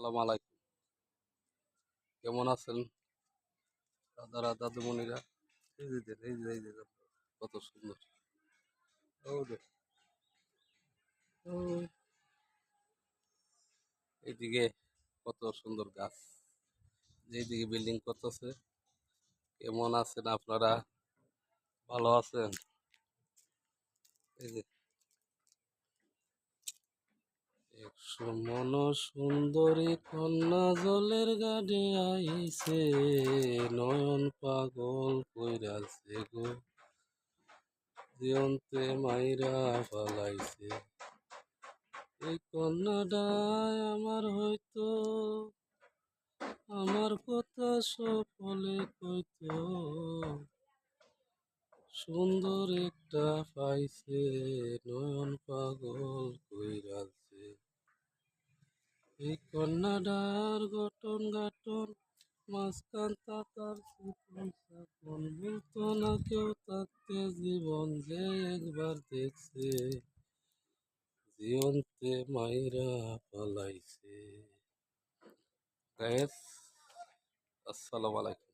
সালাম আলাইকুম। কেমন আছেন দাদারা দাদুমণিরা? এই যে দেখ, এই যে কত সুন্দর। ও দেখ, ও এইদিকে কত সুন্দর গাছ, যেদিকে বিল্ডিং করতেছে। কেমন আছেন আপনারা? ভালো আছেন? এই যে একশো মন সুন্দরী কন্যা জলের গাড়ে আইছে, নয়ন পাগল কইরাছে গো, জিয়ন্তে মাইরা ফালাইছে। এই কন্যাটাই আমার হয়তো, আমার কথা সকলে কইতো, সুন্দর একটা পাইছে, নয়ন পাগল কইরাছে। এই কন্যাটার গঠন গাঠন, মাঝখান তাতার চিকন চাকন, বলতো না কেউ থাকতে জীবন, যে একবার দেখছে জীবনতে মাইরা পালাইছে। গায়েস, আসসালামু আলাইকুম।